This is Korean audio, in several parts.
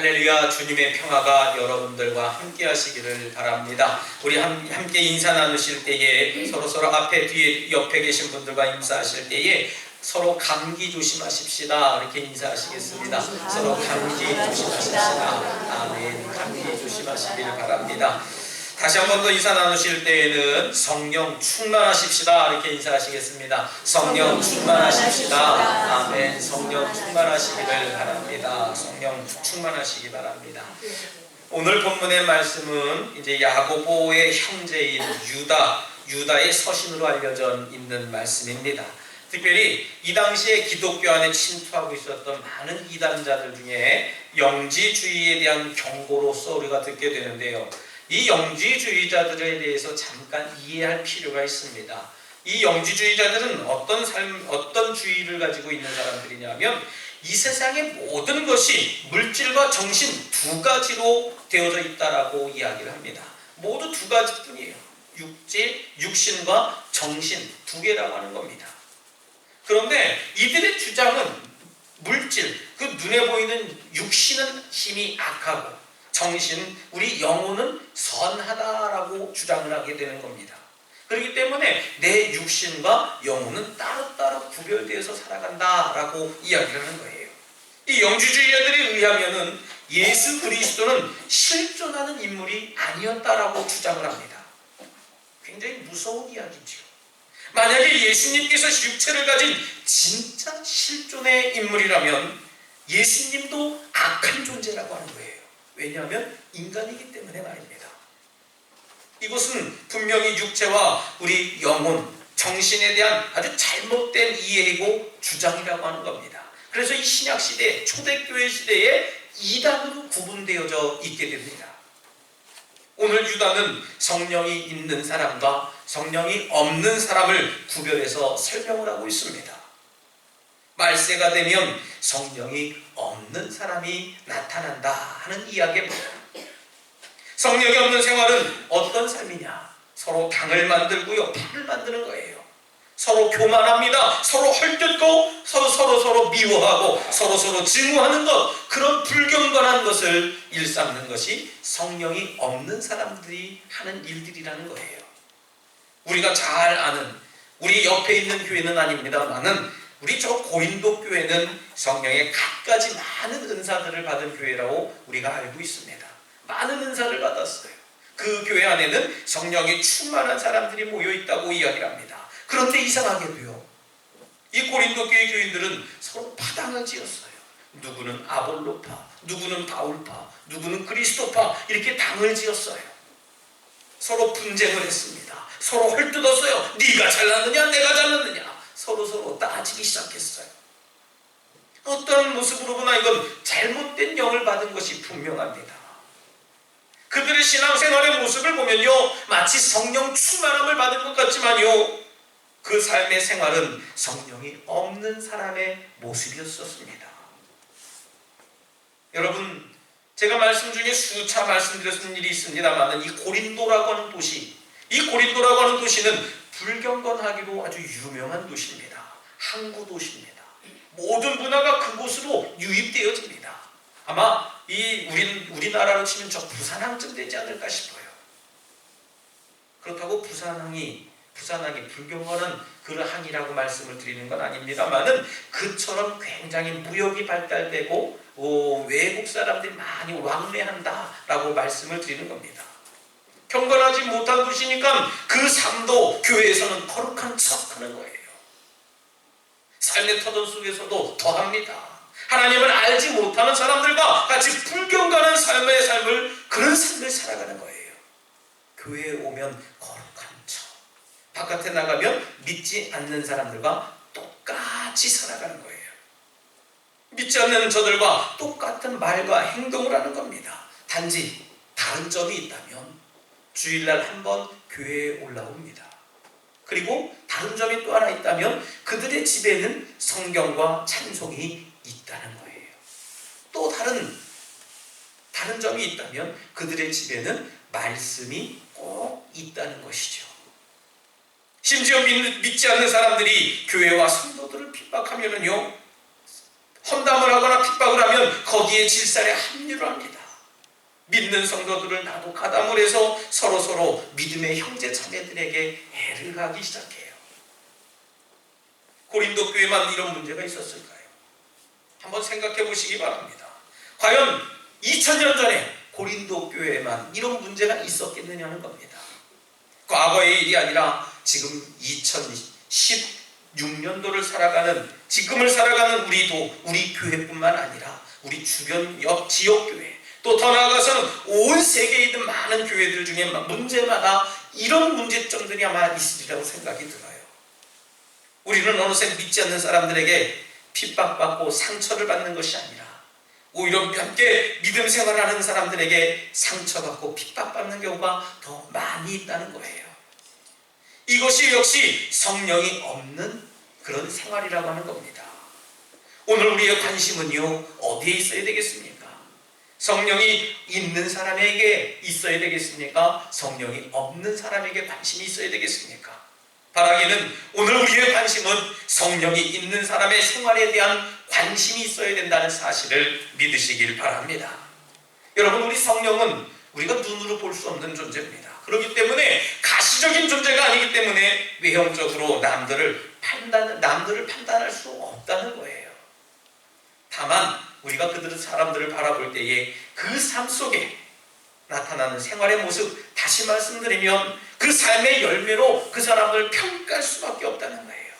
할렐루야. 주님의 평화가 여러분들과 함께 하시기를 바랍니다. 우리 함께 인사 나누실 때에 서로 앞에 뒤에 옆에 계신 분들과 인사하실 때에 서로 감기 조심하십시다. 이렇게 인사하시겠습니다. 서로 감기 조심하십시다. 아멘. 감기 조심하시길 바랍니다. 다시 한 번 더 인사 나누실 때에는 성령 충만하십시다. 이렇게 인사하시겠습니다. 성령 충만하십시다. 아멘. 성령 충만하시기를 바랍니다. 성령 충만하시기 바랍니다. 오늘 본문의 말씀은 이제 야고보의 형제인 유다의 서신으로 알려져 있는 말씀입니다. 특별히 이 당시에 기독교 안에 침투하고 있었던 많은 이단자들 중에 영지주의에 대한 경고로서 우리가 듣게 되는데요. 이 영지주의자들에 대해서 잠깐 이해할 필요가 있습니다. 이 영지주의자들은 어떤 주의를 가지고 있는 사람들이냐면 이 세상의 모든 것이 물질과 정신 두 가지로 되어져 있다라고 이야기를 합니다. 모두 두 가지뿐이에요. 육신과 정신 두 개라고 하는 겁니다. 그런데 이들의 주장은 물질, 그 눈에 보이는 육신은 힘이 악하고 정신, 우리 영혼은 선하다라고 주장을 하게 되는 겁니다. 그렇기 때문에 내 육신과 영혼은 따로따로 구별되어서 살아간다라고 이야기를 하는 거예요. 이 영지주의자들에 의하면은 예수 그리스도는 실존하는 인물이 아니었다라고 주장을 합니다. 굉장히 무서운 이야기죠. 만약에 예수님께서 육체를 가진 진짜 실존의 인물이라면 예수님도 악한 존재라고 하는 거예요. 왜냐하면 인간이기 때문에 말입니다. 이것은 분명히 육체와 우리 영혼, 정신에 대한 아주 잘못된 이해이고 주장이라고 하는 겁니다. 그래서 이 신약시대, 초대교회 시대에 이단으로 구분되어져 있게 됩니다. 오늘 유다는 성령이 있는 사람과 성령이 없는 사람을 구별해서 설명을 하고 있습니다. 말세가 되면 성령이 없는 사람이 나타난다 하는 이야기입니다. 성령이 없는 생활은 어떤 삶이냐? 서로 당을 만들고요, 판을 만드는 거예요. 서로 교만합니다. 서로 헐뜯고 서로 미워하고 서로 증오하는 것, 그런 불경건한 것을 일삼는 것이 성령이 없는 사람들이 하는 일들이라는 거예요. 우리가 잘 아는 우리 옆에 있는 교회는 아닙니다만은 우리 저 고린도 교회는 성령의 갖가지 많은 은사들을 받은 교회라고 우리가 알고 있습니다. 많은 은사를 받았어요. 그 교회 안에는 성령이 충만한 사람들이 모여 있다고 이야기를 합니다. 그런데 이상하게도요, 이 고린도 교회 교인들은 서로 파당을 지었어요. 누구는 아볼로파, 누구는 바울파, 누구는 그리스도파, 이렇게 당을 지었어요. 서로 분쟁을 했습니다. 서로 헐뜯었어요. 네가 잘났느냐, 내가 잘났느냐, 서로 따지기 시작했어요. 어떤 모습으로 보나 이건 잘못된 영을 받은 것이 분명합니다. 그들의 신앙생활의 모습을 보면요, 마치 성령 충만함을 받은 것 같지만요, 그 삶의 생활은 성령이 없는 사람의 모습이었습니다. 여러분, 제가 말씀 중에 수차 말씀드렸던 일이 있습니다만, 이 고린도라고 하는 도시, 이 고린도라고 하는 도시는 불경건하기로 아주 유명한 도시입니다. 항구 도시입니다. 모든 문화가 그곳으로 유입되어집니다. 아마 우리나라로 치면 저 부산항쯤 되지 않을까 싶어요. 그렇다고 부산항이 불경건한 그런 항이라고 말씀을 드리는 건 아닙니다만은 그처럼 굉장히 무역이 발달되고 외국 사람들이 많이 왕래한다라고 말씀을 드리는 겁니다. 경건하지 못한 도시니까 그 삶도 교회에서는 거룩한 척 하는 거예요. 삶의 터전 속에서도 더합니다. 하나님을 알지 못하는 사람들과 같이 불경건한 그런 삶을 살아가는 거예요. 교회에 오면 거룩한 척, 바깥에 나가면 믿지 않는 사람들과 똑같이 살아가는 거예요. 믿지 않는 저들과 똑같은 말과 행동을 하는 겁니다. 단지 다른 점이 있다면 주일날 한번 교회에 올라옵니다. 그리고 다른 점이 또 하나 있다면 그들의 집에는 성경과 찬송이 있다는 거예요. 또 다른 점이 있다면 그들의 집에는 말씀이 꼭 있다는 것이죠. 심지어 믿지 않는 사람들이 교회와 성도들을 핍박하면은요, 험담을 하거나 핍박을 하면 거기에 질살에 합류를 합니다. 믿는 성도들을 나도 가담을 해서 서로서로 믿음의 형제 자매들에게 애를 가기 시작해요. 고린도 교회만 이런 문제가 있었을까요? 한번 생각해 보시기 바랍니다. 과연 2000년 전에 고린도 교회에만 이런 문제가 있었겠느냐는 겁니다. 과거의 일이 아니라 지금 2016년도를 살아가는, 지금을 살아가는 우리도, 우리 교회뿐만 아니라 우리 주변 옆 지역교회, 또 더 나아가서는 온 세계에 있는 많은 교회들 중에 문제마다 이런 문제점들이 아마 있으리라고 생각이 들어요. 우리는 어느새 믿지 않는 사람들에게 핍박받고 상처를 받는 것이 아니라 오히려 함께 믿음 생활하는 사람들에게 상처받고 핍박받는 경우가 더 많이 있다는 거예요. 이것이 역시 성령이 없는 그런 생활이라고 하는 겁니다. 오늘 우리의 관심은요, 어디에 있어야 되겠습니까? 성령이 있는 사람에게 있어야 되겠습니까? 성령이 없는 사람에게 관심이 있어야 되겠습니까? 바라기는 오늘 우리의 관심은 성령이 있는 사람의 생활에 대한 관심이 있어야 된다는 사실을 믿으시길 바랍니다. 여러분, 우리 성령은 우리가 눈으로 볼 수 없는 존재입니다. 그렇기 때문에 가시적인 존재가 아니기 때문에 외형적으로 남들을 판단할 수 없다는 거예요. 다만 우리가 사람들을 바라볼 때에 그 삶 속에 나타나는 생활의 모습, 다시 말씀드리면 그 삶의 열매로 그 사람을 평가할 수밖에 없다는 거예요.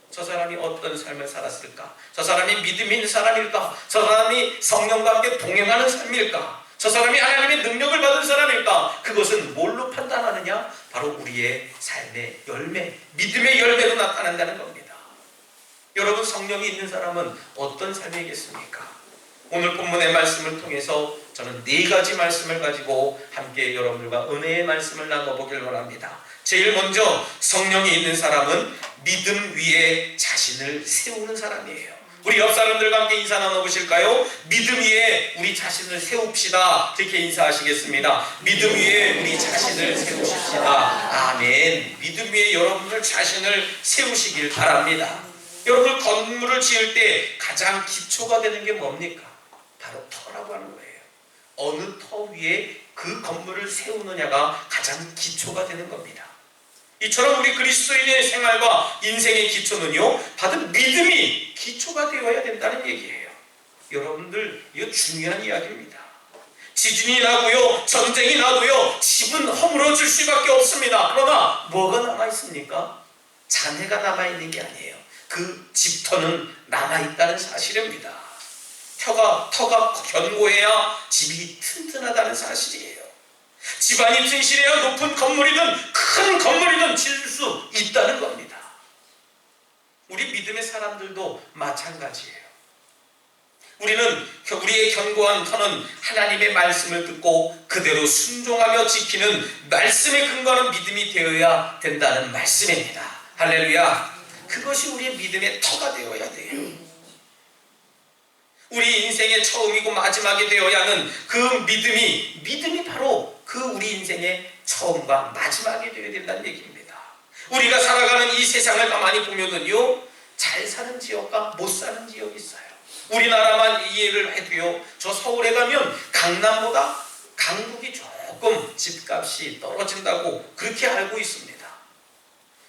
저 사람이 어떤 삶을 살았을까? 저 사람이 믿음 있는 사람일까? 저 사람이 성령과 함께 동행하는 삶일까? 저 사람이 하나님의 능력을 받은 사람일까? 그것은 뭘로 판단하느냐? 바로 우리의 삶의 열매, 믿음의 열매로 나타난다는 겁니다. 여러분, 성령이 있는 사람은 어떤 삶이겠습니까? 오늘 본문의 말씀을 통해서 저는 4가지 말씀을 가지고 함께 여러분들과 은혜의 말씀을 나눠보길 원합니다. 제일 먼저, 성령이 있는 사람은 믿음 위에 자신을 세우는 사람이에요. 우리 옆 사람들과 함께 인사 나눠보실까요? 믿음 위에 우리 자신을 세웁시다. 그렇게 인사하시겠습니다. 믿음 위에 우리 자신을 세우십시다. 아멘. 믿음 위에 여러분들 자신을 세우시길 바랍니다. 여러분, 건물을 지을 때 가장 기초가 되는 게 뭡니까? 바로 터라고 하는 거예요. 어느 터 위에 그 건물을 세우느냐가 가장 기초가 되는 겁니다. 이처럼 우리 그리스도인의 생활과 인생의 기초는요, 바로 믿음이 기초가 되어야 된다는 얘기예요. 여러분들, 이거 중요한 이야기입니다. 지진이 나고요, 전쟁이 나고요, 집은 허물어질 수밖에 없습니다. 그러나 뭐가 남아있습니까? 잔해가 남아있는 게 아니에요. 그 집터는 남아있다는 사실입니다. 터가 견고해야 집이 튼튼하다는 사실이에요. 집안이 튼실해야 높은 건물이든 큰 건물이든 지을 수 있다는 겁니다. 우리 믿음의 사람들도 마찬가지예요. 우리는 우리의 견고한 터는 하나님의 말씀을 듣고 그대로 순종하며 지키는 말씀에 근거하는 믿음이 되어야 된다는 말씀입니다. 할렐루야. 그것이 우리의 믿음의 터가 되어야 돼요. 우리 인생의 처음이고 마지막이 되어야 하는 그 믿음이 바로 그 우리 인생의 처음과 마지막이 되어야 된다는 얘기입니다. 우리가 살아가는 이 세상을 가만히 보면은요, 잘 사는 지역과 못 사는 지역이 있어요. 우리나라만 이해를 해도요, 저 서울에 가면 강남보다 강북이 조금 집값이 떨어진다고 그렇게 알고 있습니다.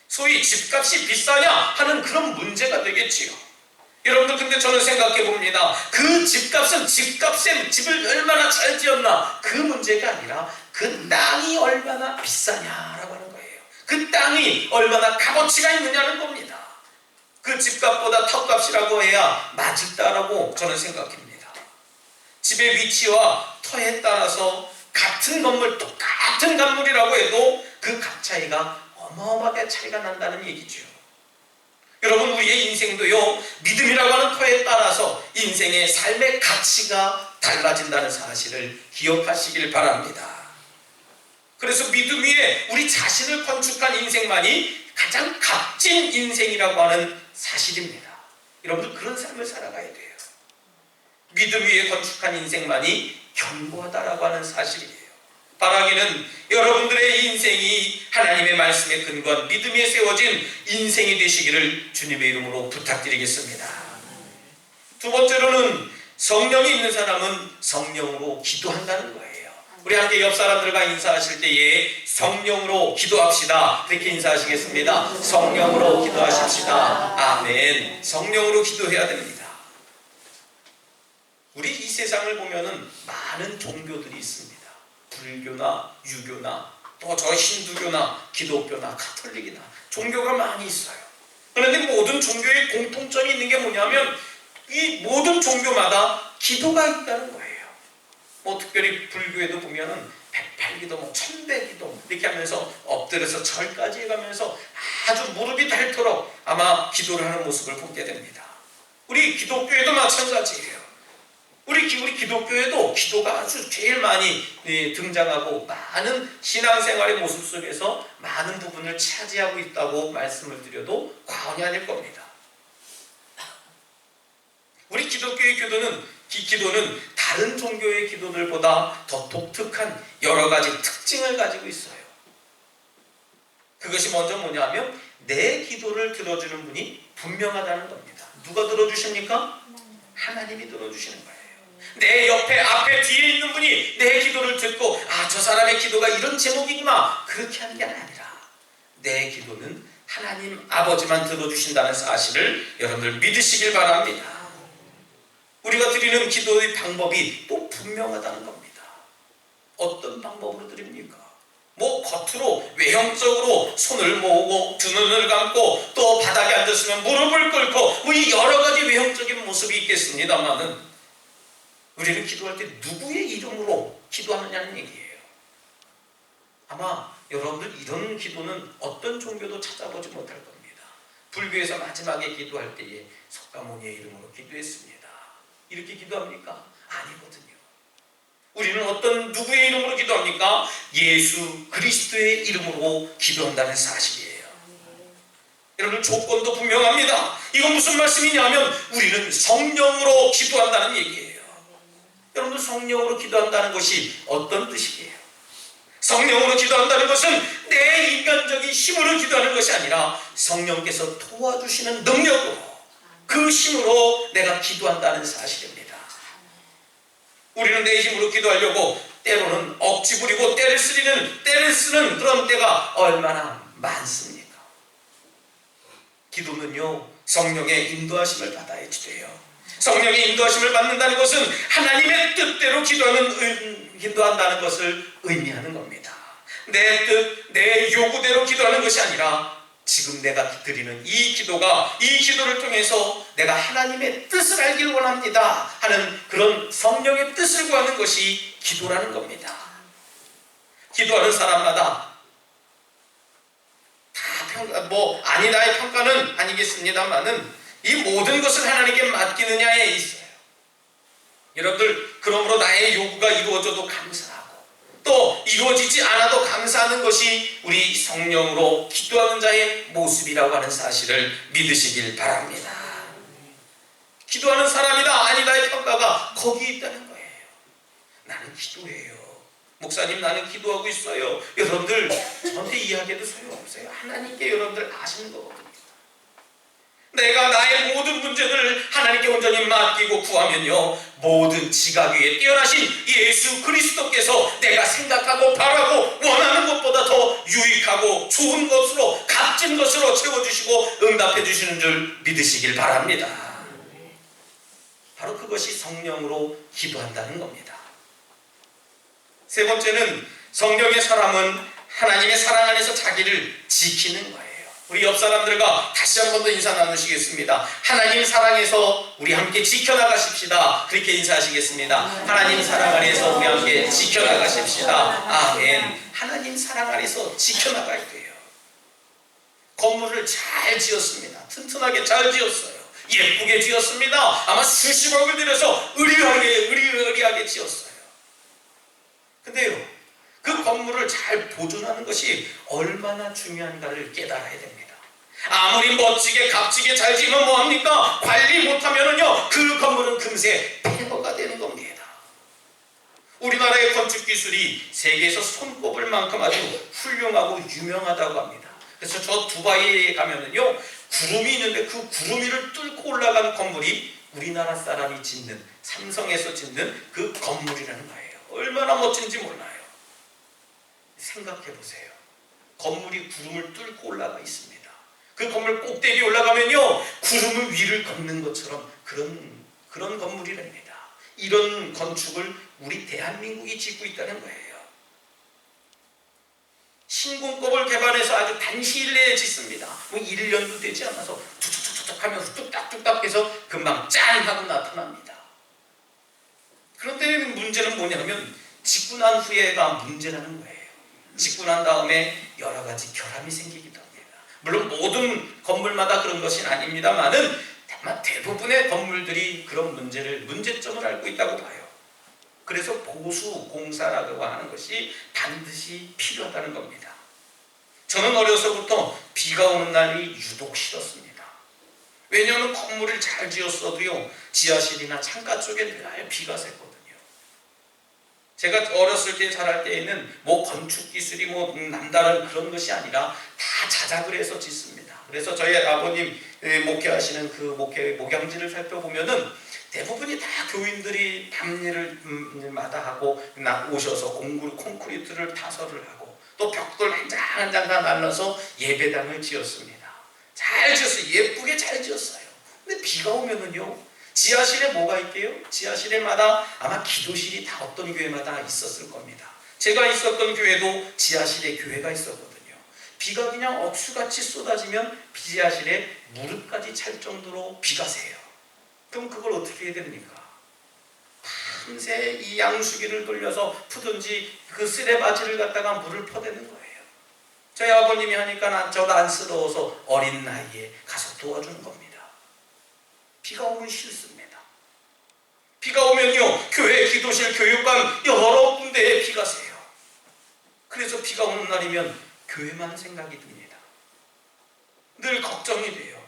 소위 집값이 비싸냐 하는 그런 문제가 되겠지요. 여러분들, 근데 저는 생각해 봅니다. 그 집값은 집을 얼마나 잘 지었나, 그 문제가 아니라 그 땅이 얼마나 비싸냐라고 하는 거예요. 그 땅이 얼마나 값어치가 있느냐는 겁니다. 그 집값보다 터값이라고 해야 맞을다라고 저는 생각합니다. 집의 위치와 터에 따라서 같은 건물, 똑같은 건물이라고 해도 그 값 차이가 어마어마하게 차이가 난다는 얘기죠. 여러분, 우리의 인생도요, 믿음이라고 하는 터에 따라서 인생의 삶의 가치가 달라진다는 사실을 기억하시길 바랍니다. 그래서 믿음 위에 우리 자신을 건축한 인생만이 가장 값진 인생이라고 하는 사실입니다. 여러분들, 그런 삶을 살아가야 돼요. 믿음 위에 건축한 인생만이 견고하다라고 하는 사실이에요. 바라기는 여러분들의 인생이 하나님의 말씀에 근거한 믿음에 세워진 인생이 되시기를 주님의 이름으로 부탁드리겠습니다. 두 번째로는 성령이 있는 사람은 성령으로 기도한다는 거예요. 우리 함께 옆 사람들과 인사하실 때에 성령으로 기도합시다. 그렇게 인사하시겠습니다. 성령으로 기도하십시다. 아멘. 성령으로 기도해야 됩니다. 우리 이 세상을 보면은 많은 종교들이 있습니다. 불교나 유교나 또 저 힌두교나 기독교나 가톨릭이나 종교가 많이 있어요. 그런데 모든 종교의 공통점이 있는 게 뭐냐면 이 모든 종교마다 기도가 있다는 거예요. 뭐 특별히 불교에도 보면은 108기도, 1100기도 이렇게 하면서 엎드려서 절까지 해가면서 아주 무릎이 닳도록 아마 기도를 하는 모습을 보게 됩니다. 우리 기독교에도 마찬가지예요. 우리 기독교에도 기도가 아주 제일 많이 등장하고 많은 신앙생활의 모습 속에서 많은 부분을 차지하고 있다고 말씀을 드려도 과언이 아닐 겁니다. 우리 기독교의 기도는 다른 종교의 기도들보다 더 독특한 여러 가지 특징을 가지고 있어요. 그것이 먼저 뭐냐면 내 기도를 들어주는 분이 분명하다는 겁니다. 누가 들어주십니까? 하나님이 들어주시는 거예요. 내 옆에, 앞에, 뒤에 있는 분이 내 기도를 듣고 저 사람의 기도가 이런 제목이구나 그렇게 하는 게 아니라 내 기도는 하나님 아버지만 들어주신다는 사실을 여러분들 믿으시길 바랍니다. 우리가 드리는 기도의 방법이 또 분명하다는 겁니다. 어떤 방법으로 드립니까? 뭐 겉으로 외형적으로 손을 모으고 두 눈을 감고 또 바닥에 앉았으면 무릎을 꿇고 뭐 이 여러 가지 외형적인 모습이 있겠습니다만은 우리는 기도할 때 누구의 이름으로 기도하느냐는 얘기예요. 아마 여러분들 이런 기도는 어떤 종교도 찾아보지 못할 겁니다. 불교에서 마지막에 기도할 때에 석가모니의 이름으로 기도했습니다. 이렇게 기도합니까? 아니거든요. 우리는 어떤 누구의 이름으로 기도합니까? 예수 그리스도의 이름으로 기도한다는 사실이에요. 여러분 조건도 분명합니다. 이건 무슨 말씀이냐면 우리는 성령으로 기도한다는 얘기예요. 여러분들 성령으로 기도한다는 것이 어떤 뜻이에요? 성령으로 기도한다는 것은 내 인간적인 힘으로 기도하는 것이 아니라 성령께서 도와주시는 능력으로 그 힘으로 내가 기도한다는 사실입니다. 우리는 내 힘으로 기도하려고 때로는 억지 부리고 때를 쓰는 그런 때가 얼마나 많습니까? 기도는요 성령의 인도하심을 받아야지 돼요. 성령의 인도하심을 받는다는 것은 하나님의 뜻대로 기도한다는 것을 의미하는 겁니다. 내 뜻, 내 요구대로 기도하는 것이 아니라 지금 내가 드리는 이 기도를 통해서 내가 하나님의 뜻을 알길 원합니다 하는 그런 성령의 뜻을 구하는 것이 기도라는 겁니다. 기도하는 사람마다 다 아니다의 평가는 아니겠습니다만은 이 모든 것을 하나님께 맡기느냐에 있어요. 여러분들 그러므로 나의 요구가 이루어져도 감사하고 또 이루어지지 않아도 감사하는 것이 우리 성령으로 기도하는 자의 모습이라고 하는 사실을 믿으시길 바랍니다. 기도하는 사람이다 아니다의 평가가 거기에 있다는 거예요. 나는 기도해요. 목사님 나는 기도하고 있어요. 여러분들 저한테 이야기해도 소용없어요. 하나님께 여러분들 아시는 거거든요. 내가 나의 모든 문제들을 하나님께 온전히 맡기고 구하면요 모든 지각 위에 뛰어나신 예수 그리스도께서 내가 생각하고 바라고 원하는 것보다 더 유익하고 좋은 것으로 값진 것으로 채워주시고 응답해 주시는 줄 믿으시길 바랍니다. 바로 그것이 성령으로 기도한다는 겁니다. 세 번째는 성령의 사람은 하나님의 사랑 안에서 자기를 지키는 거예요. 우리 옆 사람들과 다시 한 번 더 인사 나누시겠습니다. 하나님 사랑에서 우리 함께 지켜나가십시다. 그렇게 인사하시겠습니다. 하나님 사랑 안에서 우리 함께 지켜나가십시다. 아멘. 하나님 사랑 안에서 지켜나갈 거예요. 건물을 잘 지었습니다. 튼튼하게 잘 지었어요. 예쁘게 지었습니다. 아마 수십억을 들여서 의리하게 지었어요. 근데요 그 건물을 잘 보존하는 것이 얼마나 중요한가를 깨달아야 됩니다. 아무리 멋지게 값지게 잘 지으면 뭐합니까? 관리 못하면은요 그 건물은 금세 폐허가 되는 겁니다. 우리나라의 건축 기술이 세계에서 손꼽을 만큼 아주 훌륭하고 유명하다고 합니다. 그래서 저 두바이에 가면은요 구름이 있는데 그 구름 위를 뚫고 올라간 건물이 우리나라 사람이 짓는, 삼성에서 짓는 그 건물이라는 거예요. 얼마나 멋진지 몰라요. 생각해 보세요. 건물이 구름을 뚫고 올라가 있습니다. 그 건물 꼭대기 올라가면요, 구름을 위를 걷는 것처럼 그런 건물이랍니다. 이런 건축을 우리 대한민국이 짓고 있다는 거예요. 신공법을 개발해서 아주 단시일 내에 짓습니다. 뭐 1년도 되지 않아서 툭툭툭툭 하면서 뚝딱뚝딱 해서 금방 짠 하고 나타납니다. 그런데 문제는 뭐냐면 짓고 난 후에가 문제라는 거예요. 짓고 난 다음에 여러 가지 결함이 생기기도 합니다. 물론 모든 건물마다 그런 것은 아닙니다만은 대부분의 건물들이 그런 문제점을 앓고 있다고 봐요. 그래서 보수 공사라고 하는 것이 반드시 필요하다는 겁니다. 저는 어려서부터 비가 오는 날이 유독 싫었습니다. 왜냐하면 건물을 잘 지었어도요, 지하실이나 창가 쪽에 늘 비가 샜거든요. 제가 어렸을 때 자랄 때에는 뭐 건축 기술이 뭐 남다른 그런 것이 아니라 다 자작을 해서 짓습니다. 그래서 저희 아버님 목회하시는 그 목양지를 살펴보면은 대부분이 다 교인들이 밤일을 마다하고 오셔서 콘크리트를 타설을 하고 또 벽돌 한 장 한 장 다 날라서 예배당을 지었습니다. 잘 지었어요. 예쁘게 잘 지었어요. 근데 비가 오면은요, 지하실에 뭐가 있게요? 지하실에마다 아마 기도실이 다 어떤 교회마다 있었을 겁니다. 제가 있었던 교회도 지하실에 교회가 있었거든요. 비가 그냥 억수같이 쏟아지면 지하실에 무릎까지 찰 정도로 비가 새요. 그럼 그걸 어떻게 해야 됩니까? 밤새 이 양수기를 돌려서 푸든지 그 쓰레바지를 갖다가 물을 퍼대는 거예요. 저희 아버님이 하니까 저도 안쓰러워서 어린 나이에 가서 도와주는 겁니다. 비가 오면 싫습니다. 비가 오면요, 교회, 기도실, 교육관 여러 군데에 비가 새요. 그래서 비가 오는 날이면 교회만 생각이 듭니다. 늘 걱정이 돼요.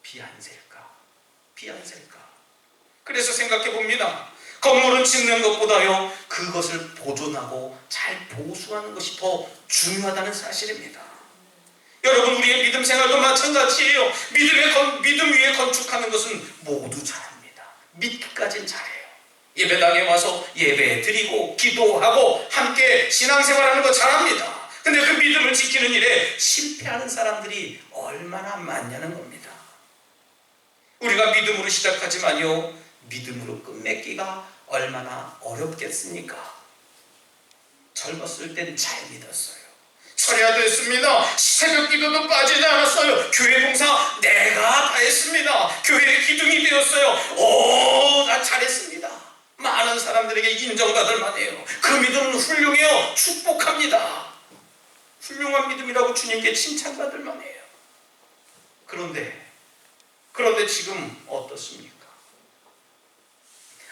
비 안 셀까? 비 안 셀까? 그래서 생각해 봅니다. 건물은 짓는 것보다요, 그것을 보존하고 잘 보수하는 것이 더 중요하다는 사실입니다. 여러분, 우리의 믿음 생활도 마찬가지예요. 믿음 위에 건축하는 것은 모두 잘합니다. 믿기까지는 잘해요. 예배당에 와서 예배 드리고 기도하고 함께 신앙생활하는 거 잘합니다. 근데 그 믿음을 지키는 일에 실패하는 사람들이 얼마나 많냐는 겁니다. 우리가 믿음으로 시작하지만요, 믿음으로 끝맺기가 얼마나 어렵겠습니까? 젊었을 땐 잘 믿었어요. 철야도 했습니다. 새벽 기도도 빠지지 않았어요. 교회 봉사 내가 다 했습니다. 교회의 기둥이 되었어요. 나 잘했습니다. 많은 사람들에게 인정받을 만해요. 그 믿음은 훌륭해요. 축복합니다. 훌륭한 믿음이라고 주님께 칭찬받을 만해요. 그런데 지금 어떻습니까?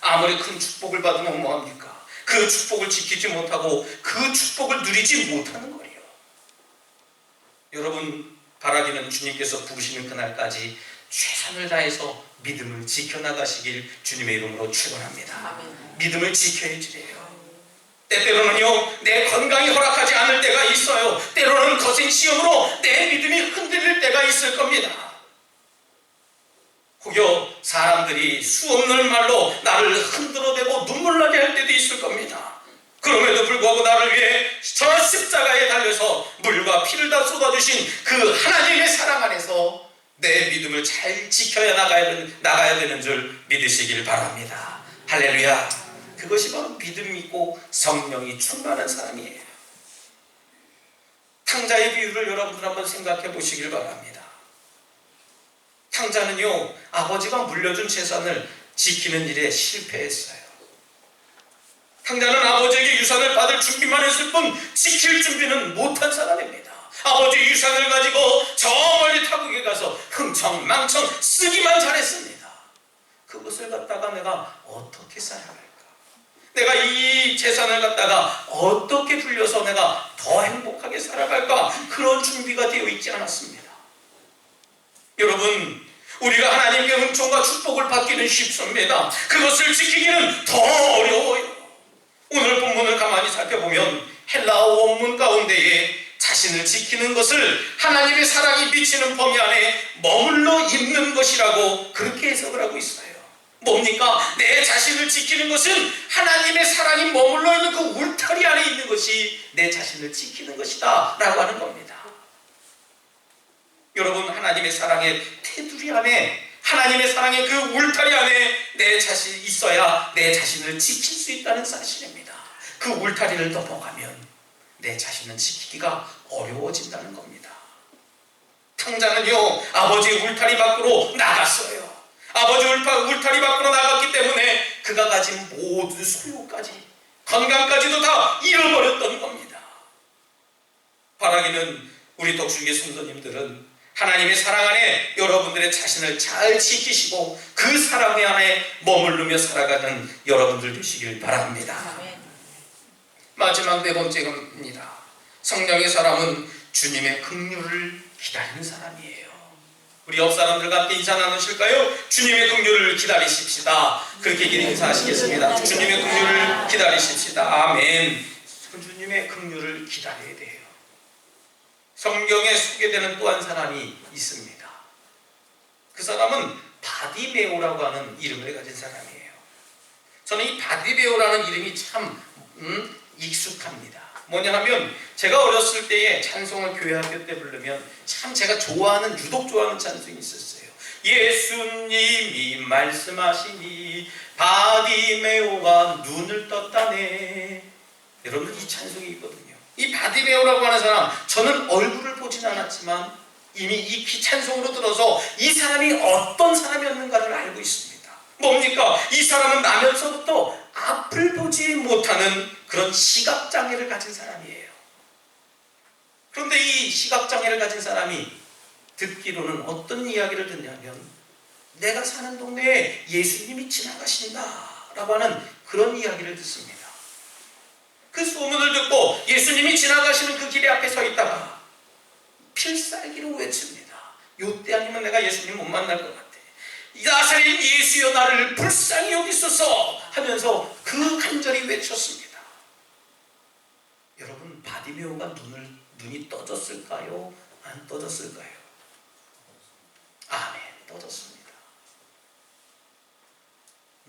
아무리 큰 축복을 받으면 뭐합니까? 그 축복을 지키지 못하고 그 축복을 누리지 못하는 거예요. 여러분, 바라기는 주님께서 부르시는 그날까지 최선을 다해서 믿음을 지켜나가시길 주님의 이름으로 축원합니다. 아멘. 믿음을 지켜야 지래요. 때때로는요, 내 건강이 허락하지 않을 때가 있어요. 때로는 거센 시험으로 내 믿음이 흔들릴 때가 있을 겁니다. 혹여 사람들이 수없는 말로 나를 흔들어대고 눈물나게 할 때도 있을 겁니다. 그럼에도 불구하고 나를 위해 저 십자가에 달려서 물과 피를 다 쏟아주신 그 하나님의 사랑 안에서 내 믿음을 잘 지켜야 나가야 되는 줄 믿으시길 바랍니다. 할렐루야. 그것이 바로 믿음이 있고 성령이 충만한 사람이에요. 탕자의 비유를 여러분들 한번 생각해 보시길 바랍니다. 탕자는요, 아버지가 물려준 재산을 지키는 일에 실패했어요. 탕자는 아버지에게 유산을 받을 준비만 했을 뿐 지킬 준비는 못한 사람입니다. 아버지 유산을 가지고 저 멀리 타국에 가서 흥청망청 쓰기만 잘했습니다. 그것을 갖다가 내가 어떻게 살아갈까? 내가 이 재산을 갖다가 어떻게 불려서 내가 더 행복하게 살아갈까? 그런 준비가 되어 있지 않았습니다. 여러분, 우리가 하나님께 은총과 축복을 받기는 쉽습니다. 그것을 지키기는 더 어려워요. 오늘 본문을 가만히 살펴보면 헬라어 원문 가운데에 자신을 지키는 것을 하나님의 사랑이 미치는 범위 안에 머물러 있는 것이라고 그렇게 해석을 하고 있어요. 뭡니까? 내 자신을 지키는 것은 하나님의 사랑이 머물러 있는 그 울타리 안에 있는 것이 내 자신을 지키는 것이다 라고 하는 겁니다. 여러분, 하나님의 사랑의 테두리 안에, 하나님의 사랑의 그 울타리 안에 내 자신이 있어야 내 자신을 지킬 수 있다는 사실입니다. 그 울타리를 넘어가면 내 자신은 지키기가 어려워진다는 겁니다. 탕자는요, 아버지의 울타리 밖으로 나갔어요. 아버지 울타리 밖으로 나갔기 때문에 그가 가진 모든 소유까지, 건강까지도 다 잃어버렸던 겁니다. 바라기는 우리 덕수교회 성도님들은 하나님의 사랑 안에 여러분들의 자신을 잘 지키시고 그 사랑 안에 머무르며 살아가는 여러분들 되시길 바랍니다. 마지막 네 번째 겁니다. 성령의 사람은 주님의 긍휼을 기다리는 사람이에요. 우리 옆 사람들과 함께 인사 나누실까요? 주님의 긍휼을 기다리십시다. 그렇게 인사하시겠습니다. 주님의 긍휼을 기다리십시다. 아멘. 주님의 긍휼을 기다려야 돼요. 성경에 소개되는 또 한 사람이 있습니다. 그 사람은 바디메오라고 하는 이름을 가진 사람이에요. 저는 이 바디메오라는 이름이 참 익숙합니다. 뭐냐 하면 제가 어렸을 때에 찬송을 교회 학교 때 부르면 참 제가 유독 좋아하는 찬송이 있었어요. 예수님이 말씀하시니 바디메오가 눈을 떴다네. 여러분, 이 찬송이 있거든요. 이 바디메오라고 하는 사람, 저는 얼굴을 보진 않았지만 이미 익히 찬송으로 들어서 이 사람이 어떤 사람이었는가를 알고 있습니다. 뭡니까? 이 사람은 나면서부터 앞을 보지 못하는 그런 시각장애를 가진 사람이에요. 그런데 이 시각장애를 가진 사람이 듣기로는 어떤 이야기를 듣냐면, 내가 사는 동네에 예수님이 지나가신다라고 하는 그런 이야기를 듣습니다. 그 소문을 듣고 예수님이 지나가시는 그 길에 앞에 서 있다가 필살기로 외칩니다. 요때 아니면 내가 예수님 못 만날 것 같아. 나사렛 예수여, 나를 불쌍히 여기소서 하면서 그 간절히 외쳤습니다. 여러분, 바디메오가 눈이 떠졌을까요? 안 떠졌을까요? 아멘, 떠졌습니다.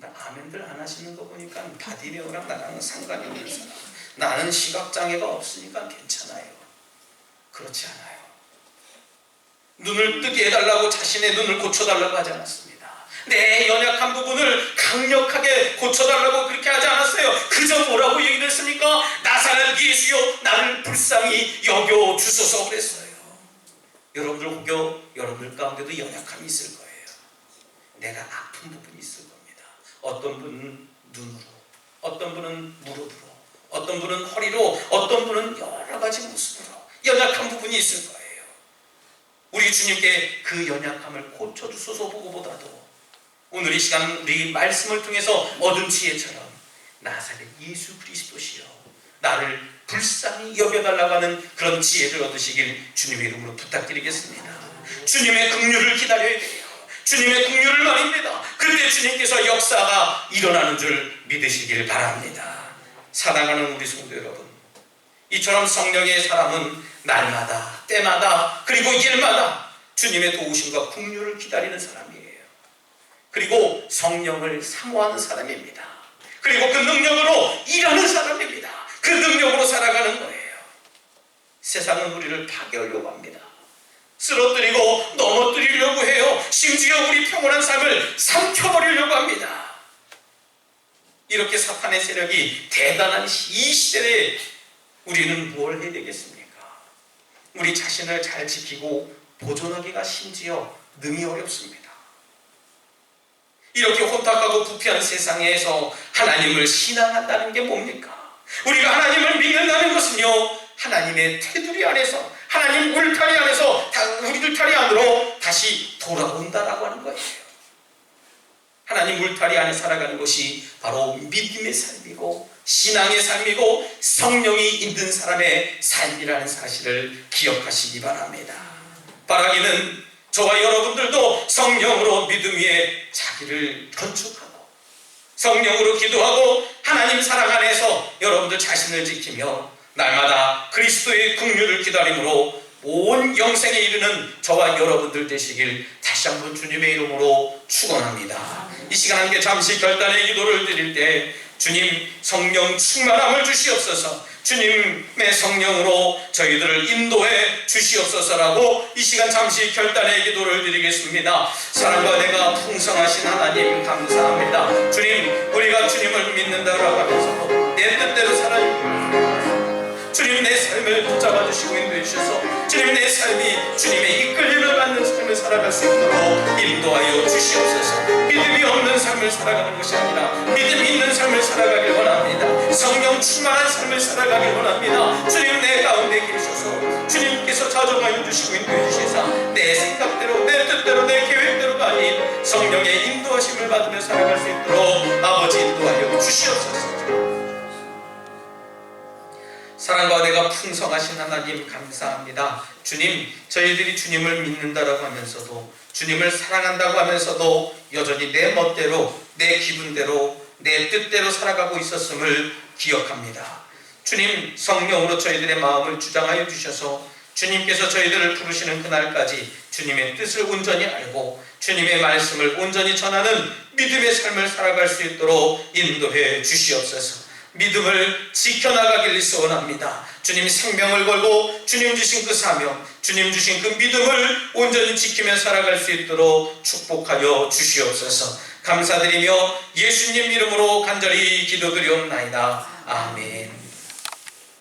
아멘들 안 하시는 거 보니까 바디메오랑 나랑은 상관이 없는 사람. 나는 시각장애가 없으니까 괜찮아요. 그렇지 않아요. 눈을 뜨게 해달라고 자신의 눈을 고쳐달라고 하지 않았습니다. 내 연약한 부분을 강력하게 고쳐달라고 그렇게 하지 않았어요. 그저 뭐라고 얘기를 했습니까? 나사렛 예수여, 나를 불쌍히 여겨 주소서 그랬어요. 여러분들 혹여 여러분들 가운데도 연약함이 있을 거예요. 내가 아픈 부분이 있을 겁니다. 어떤 분은 눈으로, 어떤 분은 무릎으로, 어떤 분은 허리로, 어떤 분은 여러 가지 모습으로 연약한 부분이 있을 거예요. 우리 주님께 그 연약함을 고쳐주소서 보고보다도 오늘 이 시간 우리 말씀을 통해서 얻은 지혜처럼 나사렛 예수 그리스도시여, 나를 불쌍히 여겨달라고 하는 그런 지혜를 얻으시길 주님의 이름으로 부탁드리겠습니다. 주님의 긍휼을 기다려야 돼요. 주님의 긍휼을 말입니다. 그때 주님께서 역사가 일어나는 줄 믿으시길 바랍니다. 사랑하는 우리 성도 여러분, 이처럼 성령의 사람은 날마다, 때마다, 그리고 일마다 주님의 도우심과 긍휼을 기다리는 사람이에요. 그리고 성령을 사모하는 사람입니다. 그리고 그 능력으로 일하는 사람입니다. 그 능력으로 살아가는 거예요. 세상은 우리를 파괴하려고 합니다. 쓰러뜨리고 넘어뜨리려고 해요. 심지어 우리 평온한 삶을 삼켜버리려고 합니다. 이렇게 사탄의 세력이 대단한 이 시대에 우리는 뭘 해야 되겠습니까? 우리 자신을 잘 지키고 보존하기가 심지어 능히 어렵습니다. 이렇게 혼탁하고 부패한 세상에서 하나님을 신앙한다는 게 뭡니까? 우리가 하나님을 믿는다는 것은요, 하나님의 테두리 안에서, 하나님 울타리 안에서 우리 울타리 안으로 다시 돌아온다라고 하는 거예요. 하나님 울타리 안에 살아가는 것이 바로 믿음의 삶이고 신앙의 삶이고 성령이 있는 사람의 삶이라는 사실을 기억하시기 바랍니다. 바라기는 저와 여러분들도 성령으로 믿음 위에 자기를 건축하고 성령으로 기도하고 하나님 사랑 안에서 여러분들 자신을 지키며 날마다 그리스도의 긍휼을 기다림으로 온 영생에 이르는 저와 여러분들 되시길 다시 다시 한번 주님의 이름으로 축원합니다. 이 시간 함께 잠시 결단의 기도를 드릴 때 주님 성령 충만함을 주시옵소서. 주님의 성령으로 저희들을 인도해 주시옵소서라고 이 시간 잠시 결단의 기도를 드리겠습니다. 사랑과 내가 풍성하신 하나님 감사합니다. 주님, 우리가 주님을 믿는다고 하면서도 내 뜻대로 살아주시옵소서. 주님, 내 삶을 붙잡아 주시고 인도해 주셔서 주님, 내 삶이 주님의 이끌림을 받는 삶을 살아갈 수 있도록 인도하여 주시옵소서. 믿음이 없는 삶을 살아가는 것이 아니라 믿음이 있는 삶을 살아가길 원합니다. 성령 충만한 삶을 살아가길 원합니다. 주님, 내 가운데 계셔서 주님께서 자정하여 주시고 인도해 주셔서 내 생각대로 내 뜻대로 내 계획대로가 아닌 성령의 인도하심을 받으며 살아갈 수 있도록 아버지 인도하여 주시옵소서. 사랑과 내가 풍성하신 하나님 감사합니다. 주님, 저희들이 주님을 믿는다라고 하면서도 주님을 사랑한다고 하면서도 여전히 내 멋대로 내 기분대로 내 뜻대로 살아가고 있었음을 기억합니다. 주님, 성령으로 저희들의 마음을 주장하여 주셔서 주님께서 저희들을 부르시는 그날까지 주님의 뜻을 온전히 알고 주님의 말씀을 온전히 전하는 믿음의 삶을 살아갈 수 있도록 인도해 주시옵소서. 믿음을 지켜나가길 소원합니다. 주님, 생명을 걸고 주님 주신 그 사명, 주님 주신 그 믿음을 온전히 지키며 살아갈 수 있도록 축복하여 주시옵소서. 감사드리며 예수님 이름으로 간절히 기도드리옵나이다. 아멘.